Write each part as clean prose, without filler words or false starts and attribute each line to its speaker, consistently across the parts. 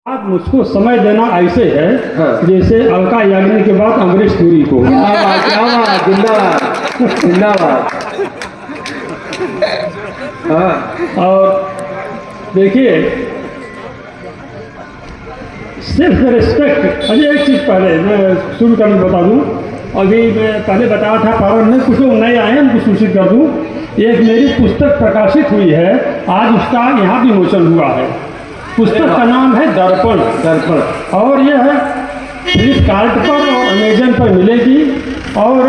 Speaker 1: आप मुझको समय देना ऐसे है
Speaker 2: हाँ।
Speaker 1: जैसे अलका याग्निक के बाद अमरीश पुरी को।
Speaker 2: क्या बात, जिंदाबाद जिंदाबाद। हाँ,
Speaker 1: और देखिए सेल्फ रिस्पेक्ट। अभी एक चीज़ पहले मैं शुरू करने बता दूँ। अभी मैं पहले बताया था पावन में कुछ लोग नए आए हैं उनको सूचित कर दूँ। एक मेरी पुस्तक प्रकाशित हुई है, आज उसका यहाँ भी विमोचन हुआ है। पुस्तक का नाम है दर्पण।
Speaker 2: दर्पण।
Speaker 1: और यह है फ्लिपकार्ट पर और अमेजन पर मिलेगी। और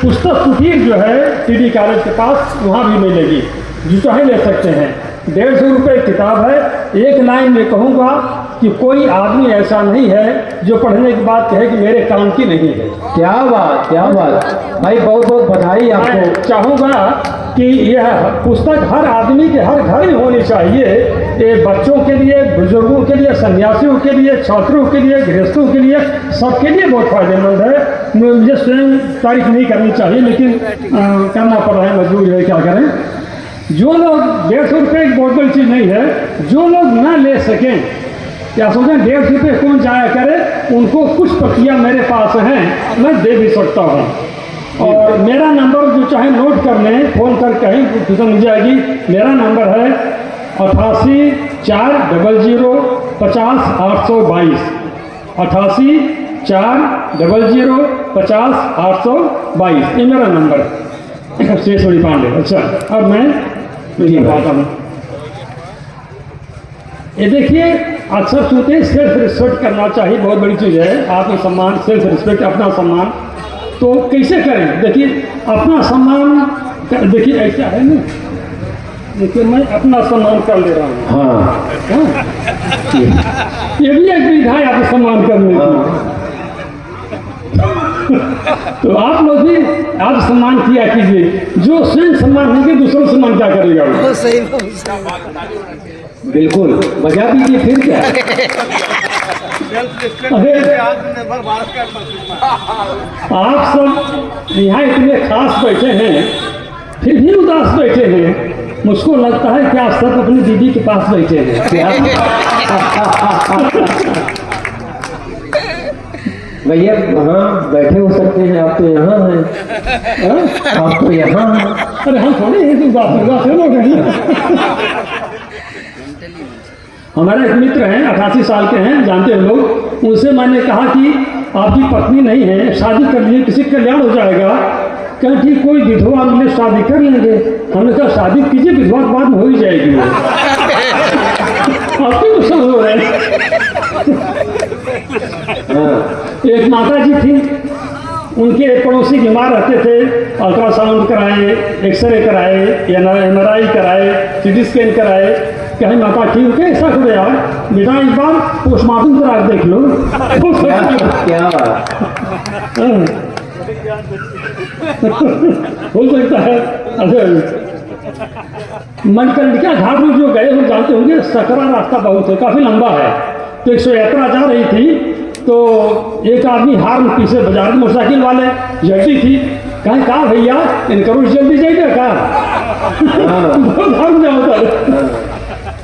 Speaker 1: पुस्तक कुटीर जो है टीडी कॉलेज के पास वहाँ भी मिलेगी, जो चाहे ले सकते हैं। 150 रुपये किताब है। एक लाइन में कहूँगा कि कोई आदमी ऐसा नहीं है जो पढ़ने के बाद कहे कि मेरे काम की नहीं है।
Speaker 2: क्या बात, क्या बात भाई, बहुत बहुत बधाई आपको।
Speaker 1: मैं चाहूँगा कि यह पुस्तक हर आदमी के हर घर में होनी चाहिए। ये बच्चों के लिए, बुजुर्गों के लिए, सन्यासियों के लिए, छात्रों के लिए, गृहस्थों के लिए, सबके लिए बहुत फायदेमंद है। मुझे स्वयं तारीफ नहीं करनी चाहिए, लेकिन करना पड़ रहा है, मजबूर है, क्या करें। जो लोग 150 रुपये की बहुत बड़ी चीज़ नहीं है। जो लोग ना ले सकें या सोचें 150 रुपये कौन जाया करे, उनको कुछ प्रतियाँ मेरे पास हैं, मैं दे भी सकता हूँ। और मेरा नंबर जो चाहे नोट कर लें, फ़ोन कर कहीं फीस मिल जाएगी। मेरा नंबर है 88 400 50 822। 88 400 50 822 ये मेरा नंबर है। शेषवड़ी पांडे। अच्छा, अब मैं बताता हूँ। ये देखिए, अक्सर सुनते हैं सेल्फ रिस्पेक्ट करना चाहिए, बहुत बड़ी चीज़ है। आत्मसम्मान, सेल्फ रिस्पेक्ट, अपना सम्मान। तो कैसे करें? देखिए, अपना सम्मान देखिए ऐसा है ना। देखिए, मैं अपना सम्मान कर ले रहा हूँ।
Speaker 2: हाँ,
Speaker 1: ये भी एक विधा है आपको सम्मान करने की। तो आप लोग भी आप सम्मान किया कीजिए। जो स्वयं सम्मान नहीं किया, दूसरों को सम्मान क्या करेगा वो?
Speaker 2: बिल्कुल, बजा दीजिए फिर क्या।
Speaker 1: आप सब यहाँ इतने खास बैठे हैं, फिर भी उदास बैठे हैं। मुझको लगता है कि आप सब अपनी दीदी के पास बैठे हैं।
Speaker 2: भैया वहाँ बैठे हो सकते हैं, आप तो यहाँ हैं। आप तो यहाँ हैं।
Speaker 1: अरे हम थोड़े हैं उदास लोग हैं। हमारा एक मित्र हैं, 88 साल के हैं, जानते हैं लोग। उनसे मैंने कहा कि आपकी पत्नी नहीं है, शादी कर लीजिए, किसी कल्याण हो जाएगा। कहा ठीक, कोई विधवा मिले शादी कर लेंगे। हमने कहा शादी कीजिए, विधवा के बाद में हो ही जाएगी वो। आपकी तो सब हो रहे हैं। एक माता जी थी, उनके पड़ोसी बीमार रहते थे। अल्ट्रासाउंड कराए, एक्सरे कराए, MRI कराए, CT स्कैन कराए। कहे माता ठीक है, ऐसा करो यार बेटा, एक बार पोस्टमार्टम करा देख लो।
Speaker 2: क्या बात।
Speaker 1: हो सकता है। मनकंडिका घाट में जो गए हो जानते होंगे, सकरा रास्ता बहुत है, काफ़ी लंबा है। तो एक 100 यात्रा जा रही थी, तो एक आदमी हार्न पीछे बाजार में, मोटरसाइकिल वाले जल्दी थी। कहा भैया इनको जल्दी जाइए भाग जाओ।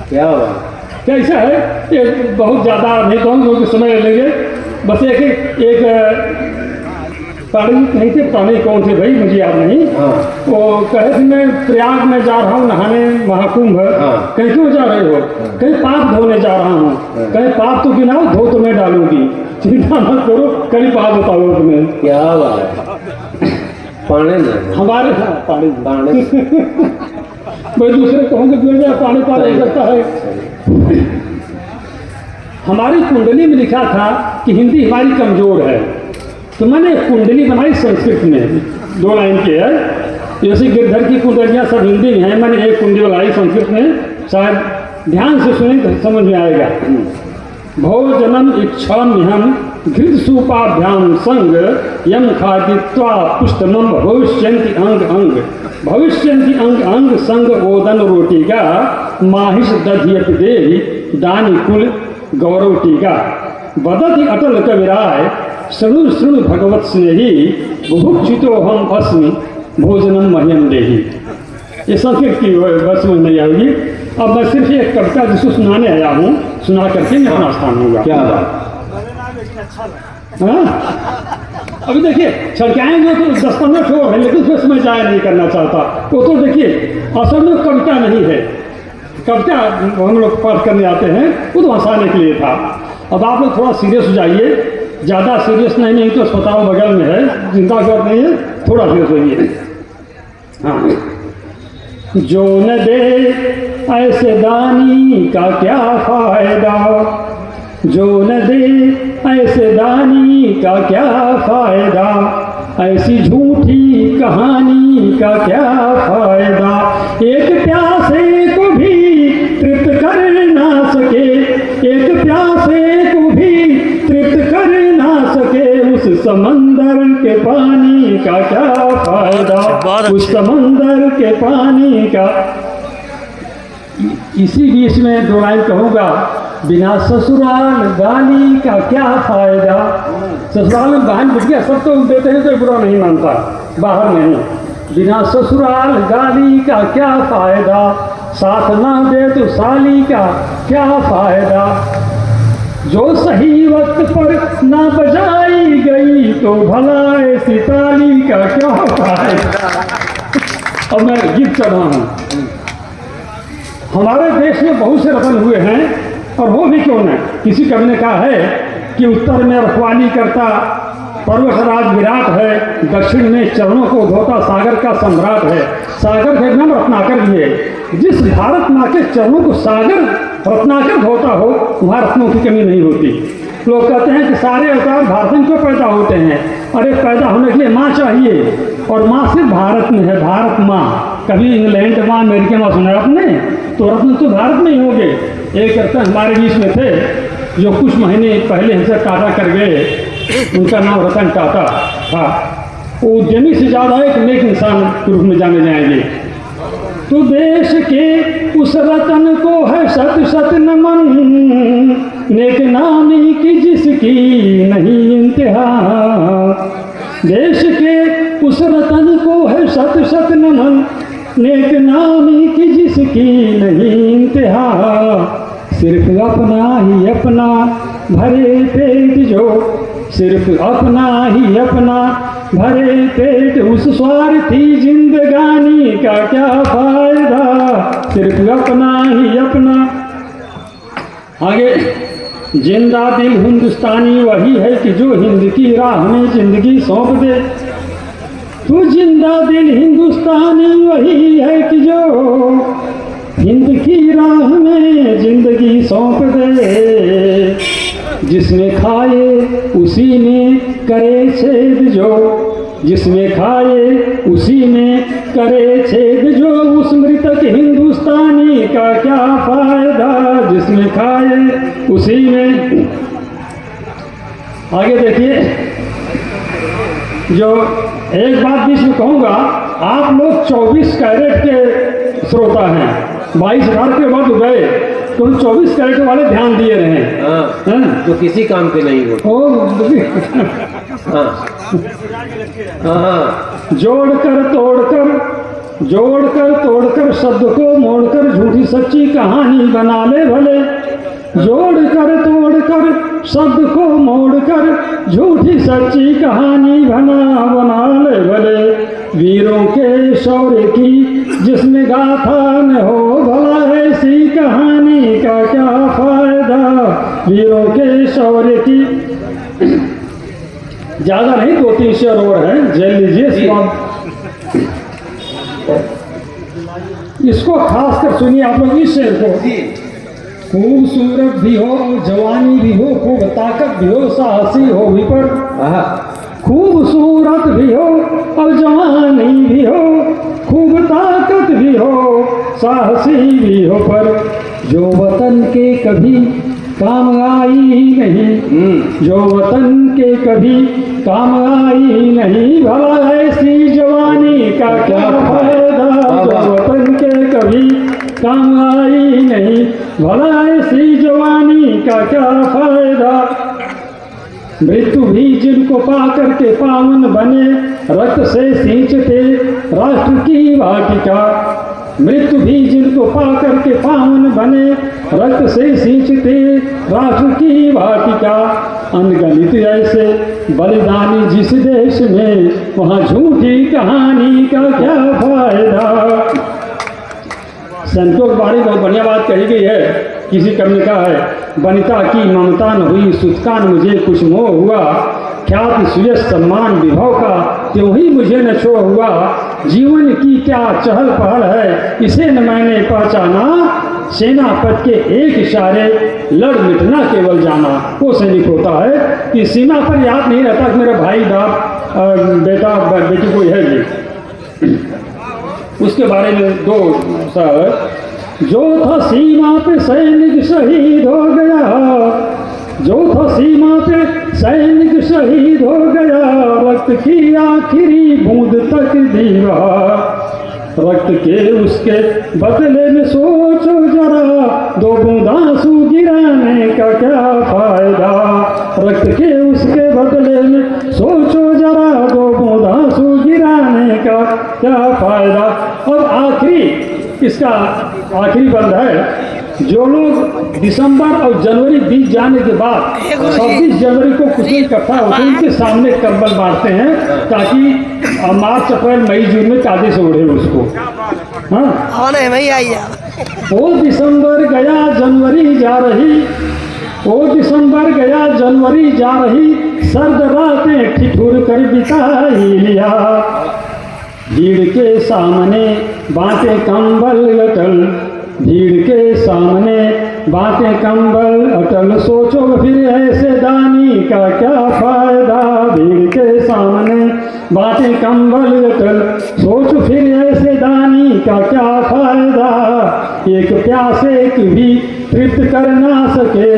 Speaker 2: क्या बात।
Speaker 1: कैसा है, ये बहुत ज़्यादा नहीं कहूँगा क्योंकि समय लेंगे। बस एक पानी नहीं थे, पानी कौन थे भाई मुझे याद नहीं। वो कहे थे मैं प्रयाग में जा रहा हूँ नहाने, महाकुंभ। कहीं क्यों जा रहे हो? कहीं पाप धोने जा रहा हूँ। कहीं पाप तो गिनाओ, धो तो मैं डालूंगी, चिंता मत करो, कहीं पाप बताओ तुम्हें।
Speaker 2: क्या बात। पानी
Speaker 1: हमारे पानी मैं दूसरे कहूँगे पानी हो सकता है। हमारी कुंडली में लिखा था कि हिंदी हमारी कमजोर है, तो मैंने कुंडली बनाई संस्कृत में, 2 लाइन की है। जैसे गिरधर की कुंडलियाँ सब हिंदी में हैं, मैंने एक कुंडली बनाई संस्कृत में। शायद ध्यान से सुने तो समझ में आएगा। भोजनम इच्छाम्यहम घृतसूपाभ्याम संग यम खादित्वा पुष्टमम भविष्यन्ति अंग अंग। भविष्यन्ति अंग अंग संग ओदन रोटिका माहिष दध्यपि देहि दानी कुल गौरव टीका। वदति अटल कविराय शृणु शृणु भगवत स्नेही बुभुक्षितो हम अस्मि भोजनम मह्यम देहि। ये संस्कृत की बस में नहीं आएगी। अब मैं सिर्फ एक कविता जिसको सुनाने आया हूँ, सुना करके मैं अपना स्थान होगा।
Speaker 2: क्या बात।
Speaker 1: हाँ, अभी देखिए छड़काएंगे तो 10-15 ठोर है, लेकिन उसमें समय जाया नहीं करना चाहता। वो तो देखिए असल में कविता नहीं है, कविता हम लोग पाठ करने आते हैं, वो तो हंसाने के लिए था। अब आप लोग थोड़ा सीरियस हो जाइए, ज़्यादा सीरियस नहीं तो अस्पताल बगल में है, चिंता कर नहीं है, थोड़ा सीरियस होइए। हाँ, जो न दे ऐसे दानी का क्या फायदा, जो न दे ऐसे दानी का क्या फायदा, ऐसी झूठी कहानी का क्या फायदा। एक प्यासे को भी तृप्त कर ना सके, एक प्यासे को भी तृप्त कर ना सके, उस समंदर के पानी का क्या फायदा, उस समंदर के पानी का। इसी बीच में दो लाइन कहूँगा, बिना ससुराल गाली का क्या फायदा। ससुराल में बहन बिटिया सब तो देते हैं तो बुरा नहीं मानता, बाहर नहीं। बिना ससुराल गाली का क्या फायदा, साथ ना दे तो साली का क्या फायदा। जो सही वक्त पर ना बजाई गई तो भला ऐसी ताली का क्या फायदा। अब मैं गीत चढ़ा हूँ। हमारे देश में बहुत से रतन हुए हैं, और वो भी क्यों न। किसी कवि ने कहा है कि उत्तर में रखवाली करता पर्वतराज विराट है, दक्षिण में चरणों को धोता सागर का सम्राट है। सागर के नाम रत्नाकर भी है। जिस भारत माँ के चरणों को सागर रत्नाकर धोता हो, वहाँ रत्नों की कमी नहीं होती। लोग कहते हैं कि सारे अवतार भारत में क्यों पैदा होते हैं। अरे पैदा होने के लिए माँ चाहिए, और माँ सिर्फ भारत में है, भारत माँ। कभी इंग्लैंड माँ, अमेरिका माँ सुना आपने? तो रत्न तो भारत में ही होंगे। एक रत्न हमारे बीच में थे जो कुछ महीने पहले हमसे टाटा कर गए, उनका नाम रतन टाटा था। वो उद्यमी से ज़्यादा एक नेक इंसान के रूप में जाने जाएंगे। तो देश के उस रतन को है शत शत नमन, नेक नामी की जिसकी नहीं इंतहा। देश के उस रतन को है शत शत नमन, नेक नामी की जिसकी नहीं इंतहा। सिर्फ अपना ही अपना भरे पेट जो, सिर्फ अपना ही अपना भरे पेट, उस स्वार्थी जिंदगानी का क्या फायदा। सिर्फ अपना ही अपना। आगे, जिंदा दिल हिंदुस्तानी वही है कि जो हिंद की राह में जिंदगी सौंप दे। तो जिंदा दिल हिंदुस्तानी वही है कि जो हिंद की राह में जिंदगी सौंप दे। जिसमें खाए उसी में करे छेद जो, जिसमें खाए उसी में करे छेद जो, उस मृतक हिंदुस्तानी का क्या फायदा। जिसमें खाए उसी में। आगे देखिए, जो एक बात बीच में कहूँगा, आप लोग 24 कैरेट के श्रोता हैं। 22,000 के बाद गए तो 24 कैरेट वाले ध्यान दिए रहे।
Speaker 2: हाँ, तो किसी काम के नहीं हो। हाँ।
Speaker 1: जोड़कर तोड़कर, जोड़कर तोड़कर शब्द को मोड़कर झूठी सच्ची कहानी बना ले भले। जोड़कर तोड़कर शब्द को मोड़कर झूठी सच्ची कहानी बना ले भले। वीरों के शौर्य की जिसमें गाथा न हो, भला ऐसी कहानी का क्या फायदा। वीरों के शौर्य की, ज्यादा नहीं, 2-3 शेर और है, जेल लीजिए। इसको खास कर सुनिए आप लोग इस शेर को। खूबसूरत भी हो, जवानी भी हो, खूब ताकत भी हो, साहसी हो भी पर। खूबसूरत भी हो और जवानी भी हो, खूब ताकत भी हो, साहसी भी हो, पर जो वतन के कभी काम आई नहीं, जो वतन के कभी काम आई नहीं, भला ऐसी जवानी का क्या फायदा। जो वतन के कभी काम आई नहीं, भला ऐसी जवानी का क्या फायदा। मृत्यु भी जिनको पा करके पावन बने, रक्त से सींचते राष्ट्र की वाटिका। मृत्यु भी जिनको पा करके पावन बने, रक्त से सींचते राष्ट्र की वाटिका, अनगणित ऐसे बलिदानी जिस देश में, वहाँ झूठी कहानी का क्या फायदा। संतों के बारे में बहुत बढ़िया बात कही गई है। किसी कवि ने कहा है, वनिता की ममता न हुई, सुतका न मुझे कुछ मोह हुआ, ख्याति सुयश सम्मान विभव का, त्यों ही मुझे न छोह हुआ, जीवन की क्या चहल पहल है, इसे न मैंने पहचाना, सेनापति के एक इशारे लड़ मिटना केवल जाना। वो सैनिक होता है कि सीमा पर याद नहीं रहता कि मेरा भाई बाप बेटा बेटी कोई है जी। उसके बारे में दो सर, जो था सीमा पे सैनिक शहीद हो गया, जो था सीमा पे सैनिक शहीद हो गया, रक्त की आखिरी बूंद तक दीवा, रक्त के उसके बदले में सोचो जरा, दो बूंद आंसू गिराने का क्या फायदा। रक्त के उसके बदले में सोचो जरा, दो बूंद आंसू गिराने का क्या फायदा। और आखिरी इसका आखिरी बंद है, जो लोग दिसंबर और जनवरी बीत जाने के बाद 26 जनवरी को कुछ दिन इकट्ठा होते हैं, उनके सामने कंबल बांटते हैं ताकि मार्च अप्रैल मई जून में कायदे से उड़े उसको। हाँ, वो दिसंबर गया जनवरी जा रही, वो दिसंबर गया जनवरी जा रही, सर्द रातें ठिठुर कर बिताई लिया, भीड़ के सामने बातें कंबल अटल, भीड़ के सामने बातें कंबल अटल, सोचो फिर ऐसे दानी का क्या फायदा। भीड़ के सामने बातें कंबल अटल, सोचो फिर ऐसे दानी का क्या फायदा। एक प्यासे की भी तृप्त कर ना सके,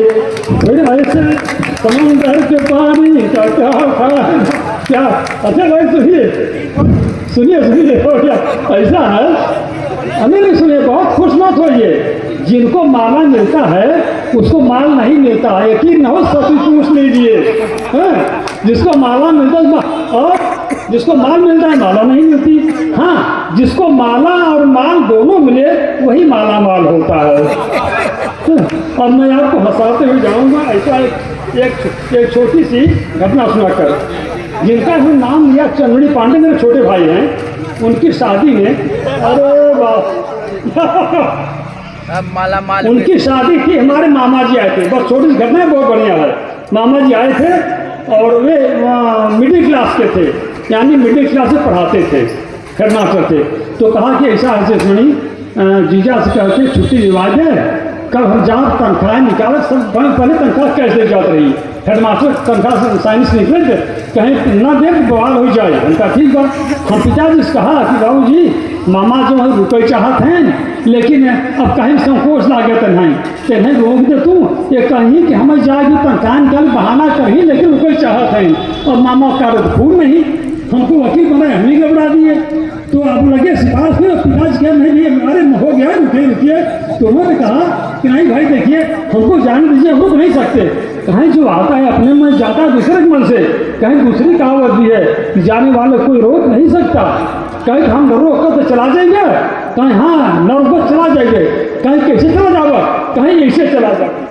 Speaker 1: फिर ऐसे समुंदर के पानी का क्या फायदा। क्या अच्छा भाई सुनिए सुनिए हो गया ऐसा है। नहीं सुनिए, बहुत खुश मत होइए, जिनको माला मिलता है उसको माल नहीं मिलता, यकीन न हो सभी पूछ लीजिए। जिसको माला मिलता है और जिसको माल मिलता है माला नहीं मिलती। हाँ, जिसको माला और माल दोनों मिले वही माला माल होता है। अब मैं आपको हंसाते हुए जाऊंगा, ऐसा एक छोटी सी घटना सुनाकर, जिनका भी नाम लिया चंद्री पांडे, मेरे छोटे भाई हैं, उनकी शादी में, अरे
Speaker 3: माला माल
Speaker 1: उनकी शादी थी, हमारे मामा जी आए थे। बस छोटी सी घटना है, बहुत बढ़िया है। मामा जी आए थे और वे मिडिल क्लास के थे, यानी मिडिल क्लास से पढ़ाते थे, हेडमास्टर थे। तो कहा कि ऐसा ऐसे सुनी, जीजा से कहते छुट्टी रिवाज है, कल हम जहाँ तनख्वाह निकाले सब पहले तनख्वाह कैसे जाती रही, हेडमास्टर तनख्वाह साइंस निकले थे, कहीं ना दे बवाल हो जाए। उनका ठीक बात। हम पिताजी से कहा कि बाबू जी मामा जो है रुपये चाहत हैं, लेकिन अब कहीं संकोच लागे तो नहीं रोक दे तू, ये कहीं कि हमें जाएगी तनख्वाह निकाल बहाना कहीं, लेकिन रुपये चाहत हैं। और मामा का फूल नहीं, हमको वकील बनाए, हम ही घबरा दिए। तो अब लगे सिफारिश में, पिताजी क्या नहीं अरे हो गया रुकिए। तो उन्होंने कहा कि नहीं भाई देखिए हमको जाने दीजिए, हम रुक नहीं सकते। कहीं जो आता है अपने मन जाता है दूसरे के मन से, कहीं दूसरी कहावत भी है कि जाने वाले कोई रोक नहीं सकता। कहीं हम रोक कर तो चला जाएंगे, कहीं हाँ न रोक चला जाएंगे, कहीं कैसे चला जाओगा, कहीं ऐसे चला जाएगा।